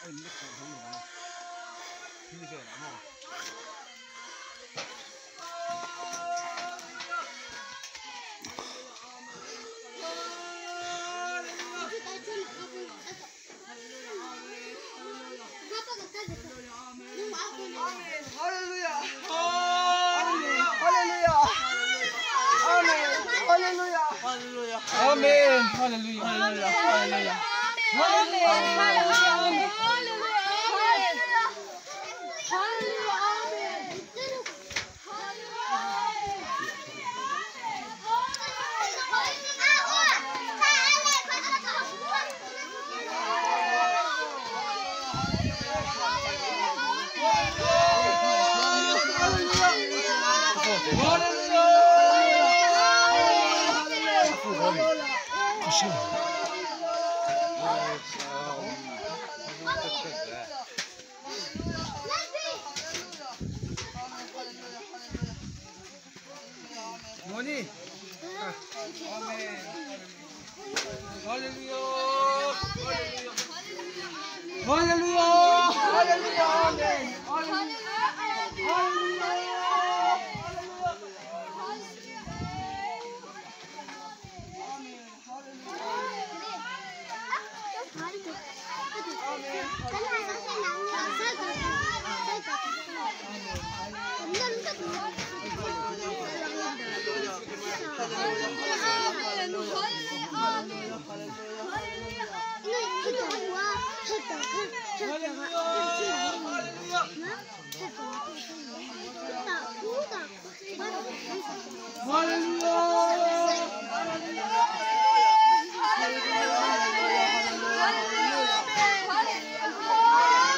Amen. Hallelujah. Hallelujah. Hallelujah. Money. Amen. Hallelujah. Hallelujah. Hallelujah. Amen. Hallelujah.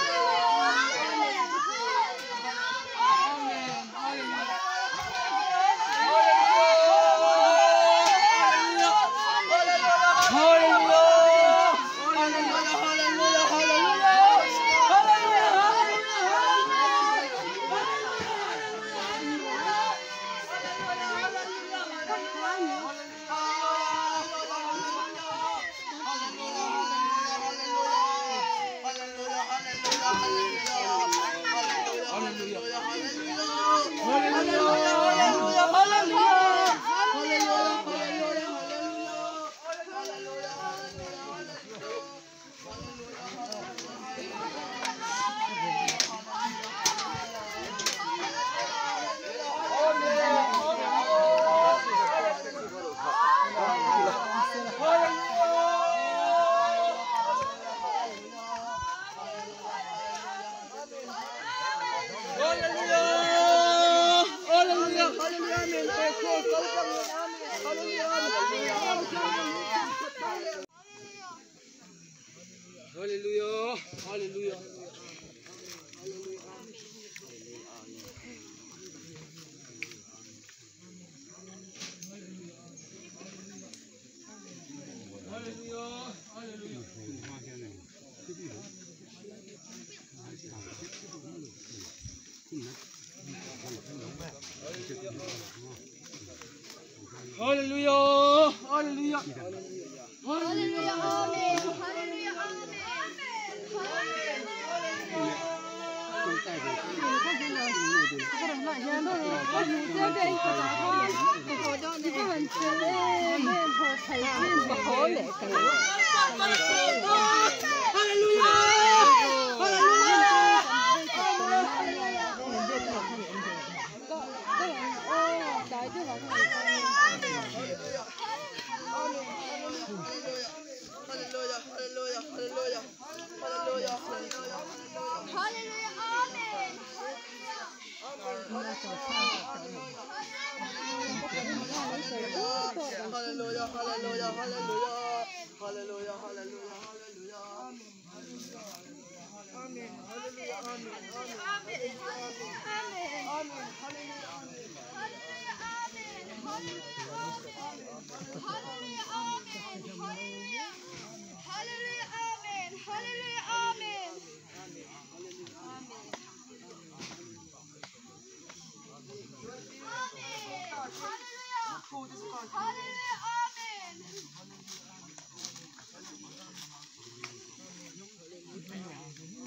Hallelujah. Hallelujah. Hallelujah. Hallelujah.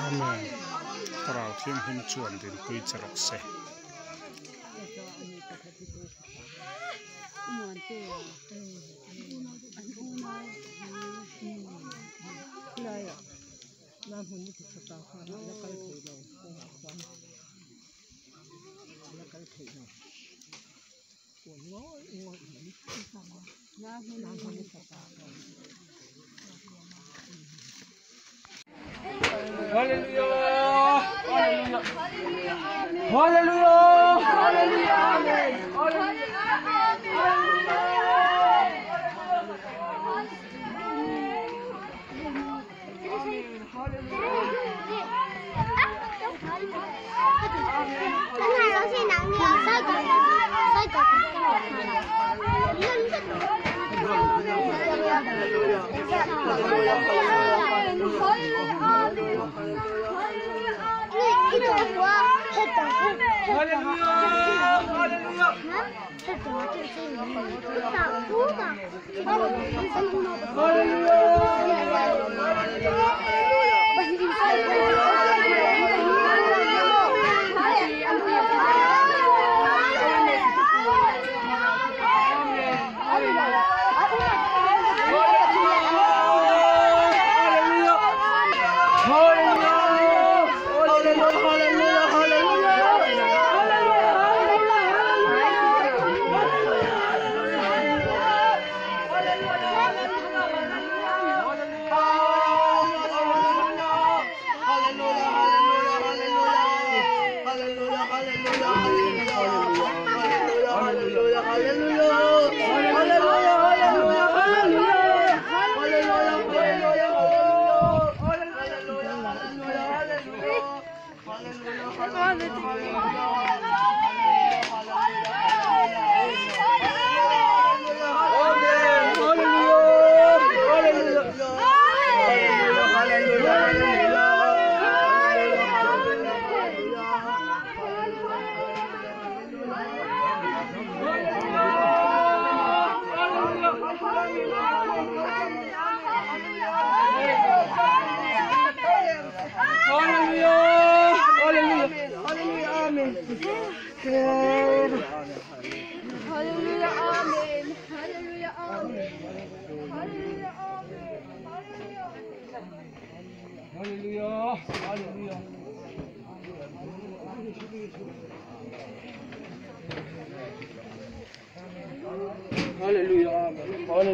Amen. Tarau thiam hin chuan din pui charok se. Hallelujah! Hallelujah! Hallelujah!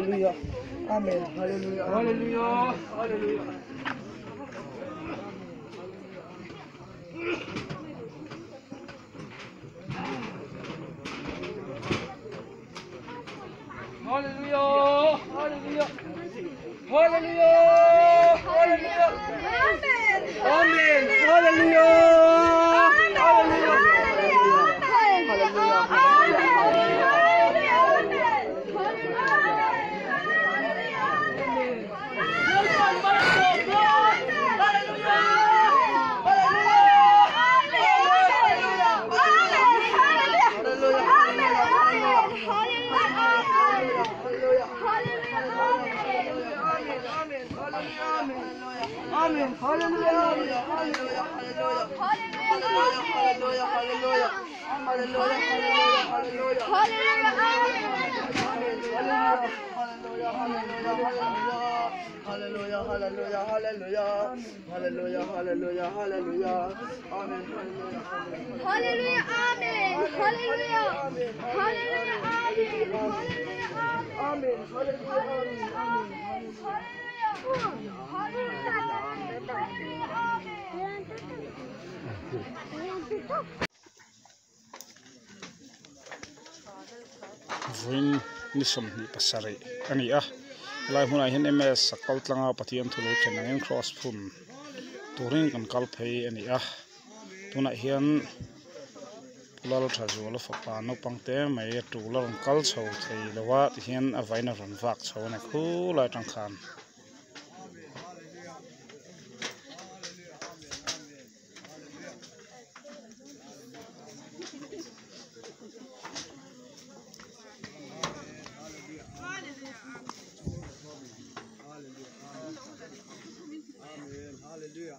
Hallelujah. Amen. Hallelujah. Hallelujah. Hallelujah. Hallelujah. Hallelujah. Hallelujah. Hallelujah. Amen. Hallelujah. Amen. Hallelujah. Hallelujah. Hallelujah. Hallelujah. Hallelujah. Hallelujah. Hallelujah. Hallelujah. Hallelujah. Hallelujah. Amen. Hallelujah. Amen. Hallelujah. Hallelujah. Amen. Hallelujah. Vuin ni som ni pasari ani a lai huna hin ms sakal tlanga pathian thulu thenangin cross phun turing kan kalphei ani a tuna hian pulal thazu la fapa no pangte mai tu la kal chho thei lawa hian avaina ron vak chho na khu lai tang khan Hallelujah.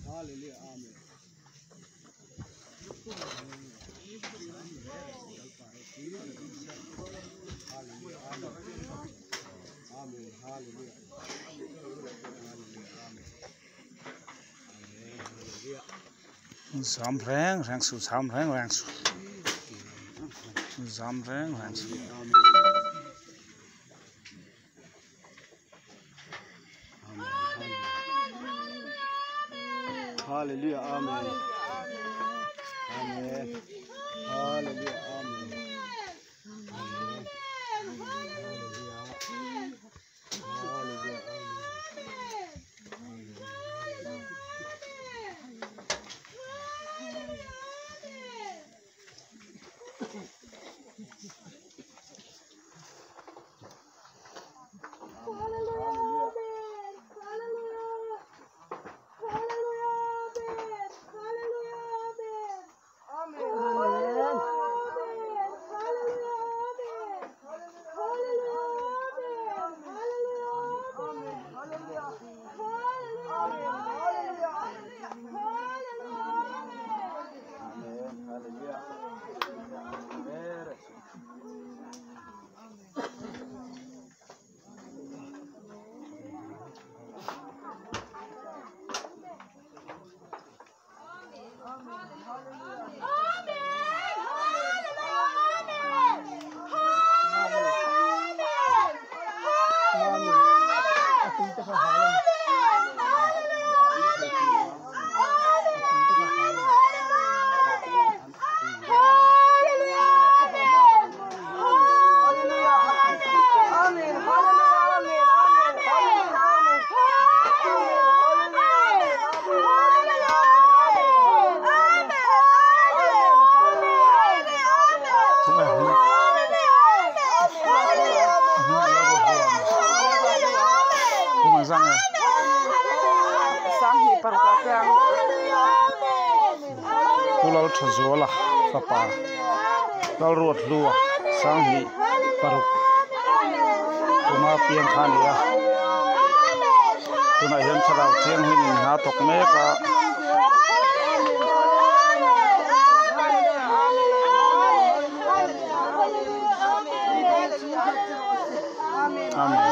Hallelujah. Amen. Amen. Hallelujah. Zam rang su zam rang su zam rang su. Hallelujah. Amen. Amen. Hallelujah. Amen. Kulal thazola papa lal ruat lua sang hi paruk kuma piang khania tuna hian tharau thiang hin na tok me ka amen.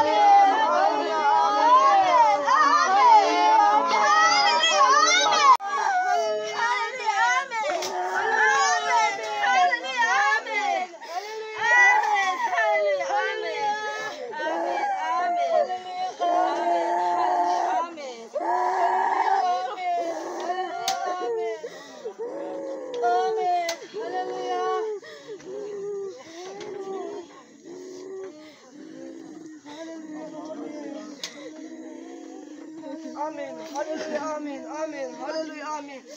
Amen. Hallelujah. Amen. Amen. Hallelujah. Amen.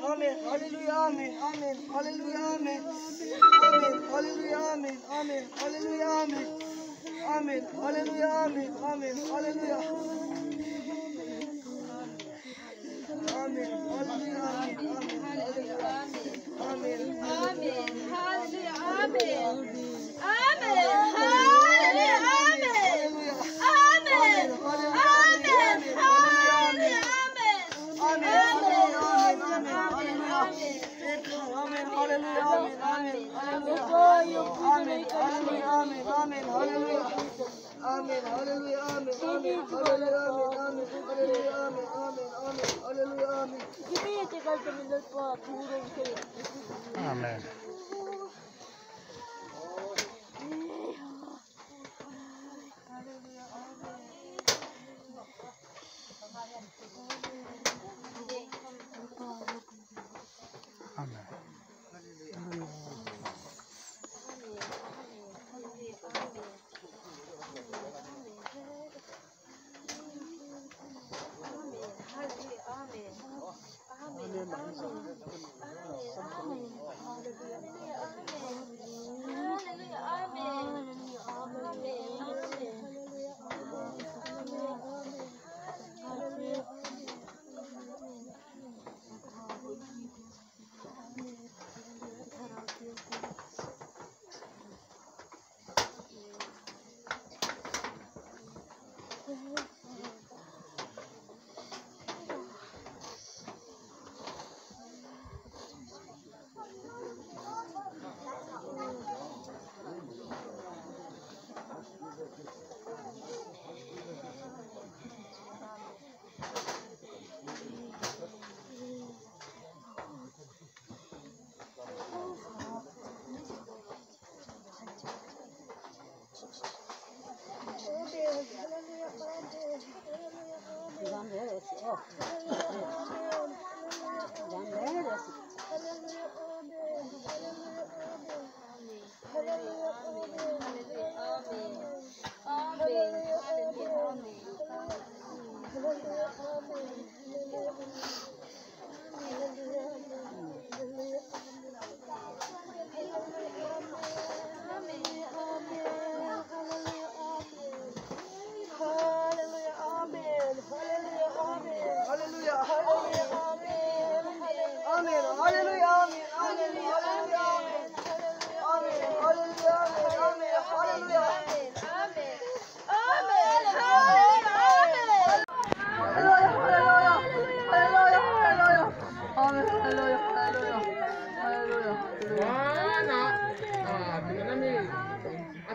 Amen. Hallelujah. Amen. Amen. Hallelujah. Amen. Amen. Hallelujah. Amen. Amen. Hallelujah. Amen. Amen. Hallelujah. Amen. Amen. Hallelujah. Amen. Hallelujah. Amen. Amen. Amen. Hallelujah. Amen. Amen. Hallelujah. Amen. Amen.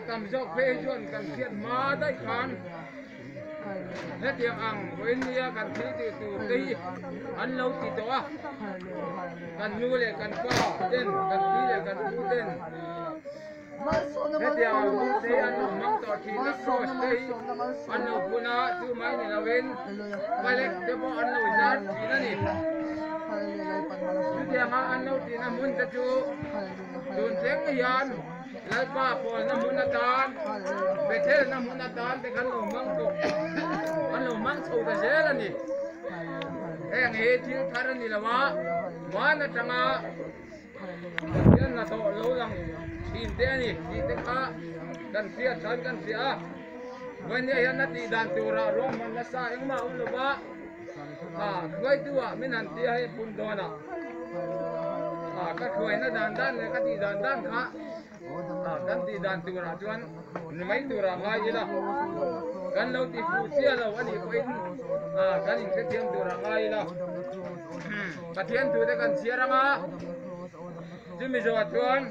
Tầm dọc phê chuẩn cần thiết má tay khán hết tiếng ăn với nia cần thiết thì tù tí ăn lâu thì đó cần nu để cần qua tên cần tí để cần tu tên hết tiếng tu tế ăn lâu mong tỏ thì nó cross đây ăn lâu puna chú máy này là bên vai lệch cho bọn ăn lâu giá thì nó nè hết tiếng ăn lâu thì nó muốn cho chú đồn tiếng người ăn lại ba phổi nó muốn ăn về thế nó muốn ăn thì ăn lâu mong tụ ăn lâu mong sầu ta dễ là nè cái này thì thằng này là má nó chẳng à cái là tổ lâu lắm xin thế này thì thế cả cần xia chân cần xia vậy này nó thì đàn tu ra rồi mà nó sai nhưng mà ông là người tua mình ăn thì hay bún đòn các khối nó đàn này các thì đàn khác kan ti dan tu ra chuan mai tu ra ngai ila kan lo ti fu sia lo ani ko in kan in ke thiam tu ra ngai ila pathian tu de kan sia ranga jimi zo chuan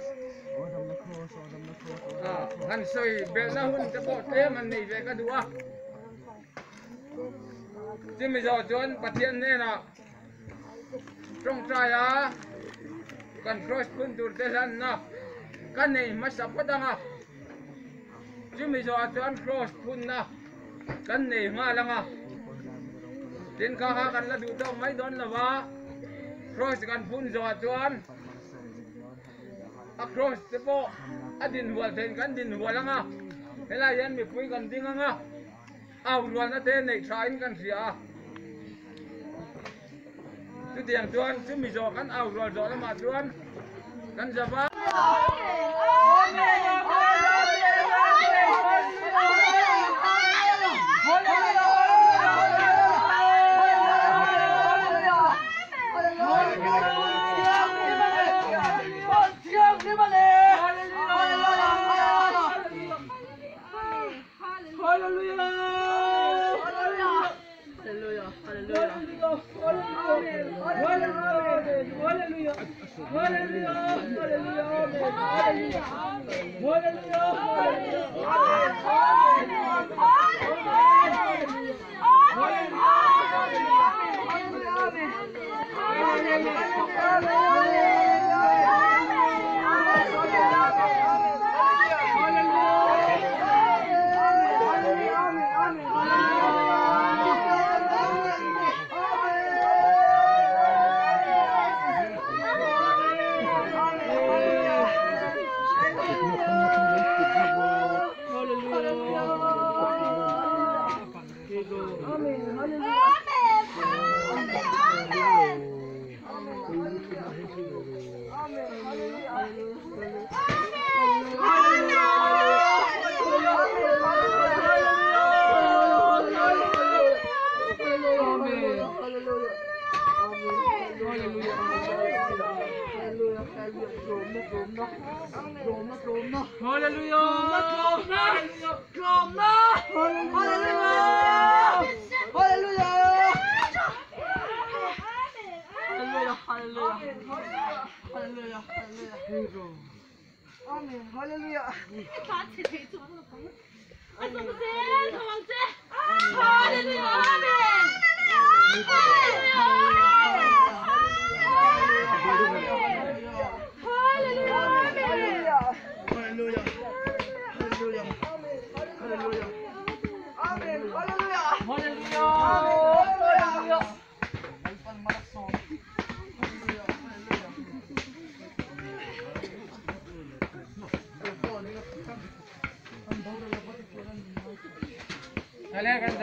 kan soi bel na hun te po te man nei ve ka duwa jimi zo chuan pathian ne na trong traya kan cross pun tur te lan na kan này mà sắp bắt đăng à chứ bây giờ cho cross phun na kan này mà lăng à trên cao ha kan là đủ tao mấy đón là va cross kan phun giờ cho cross thế po adin hual trên kan din hual lăng à thế là yên bị quay kan ding à luôn nó tên này try kan gì à chứ tiền chuan chứ bây giờ kan luôn rồi nó mà chuan kan giờ va Amen. Hallelujah. Hallelujah.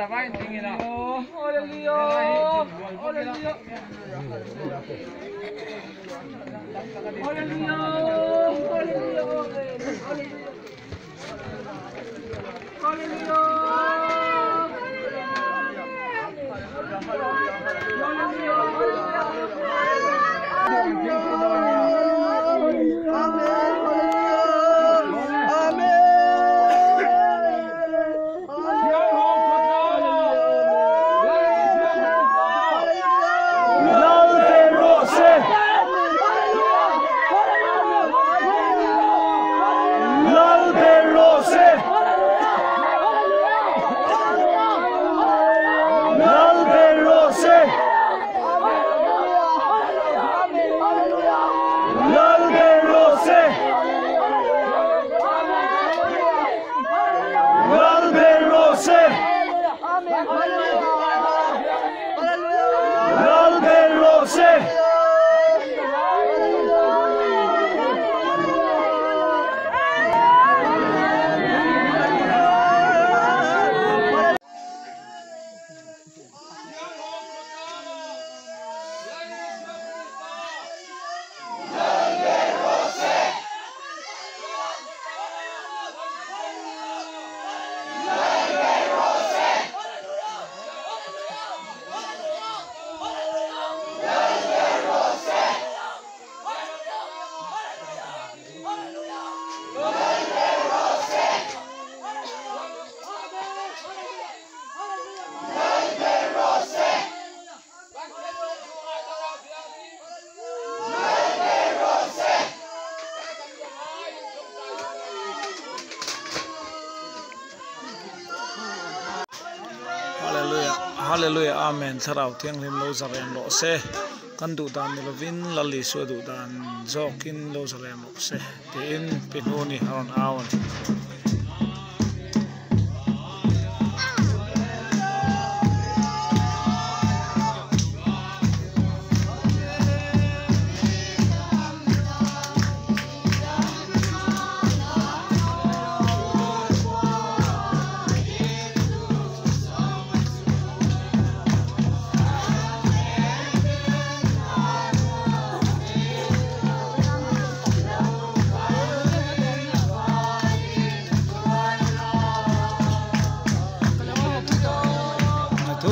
ada main tinggi lah. Hallelujah, amen. Tharau thiang lim lo zarem lo se kan du dan ni lovin lali su du dan zokin lo zarem lo se tin pinuni haron awan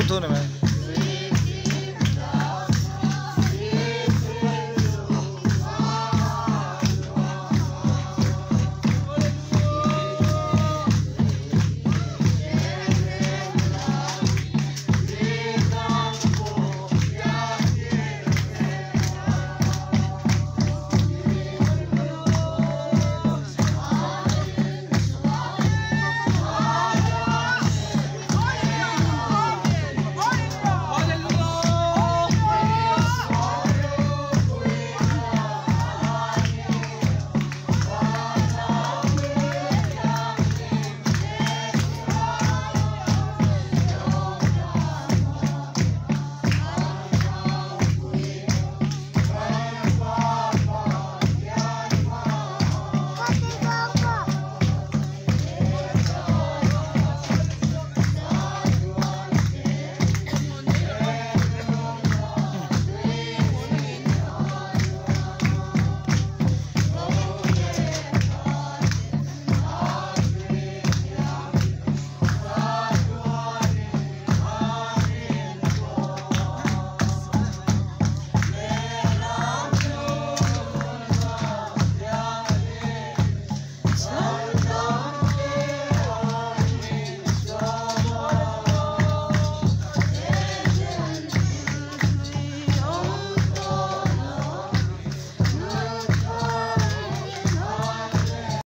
tu ne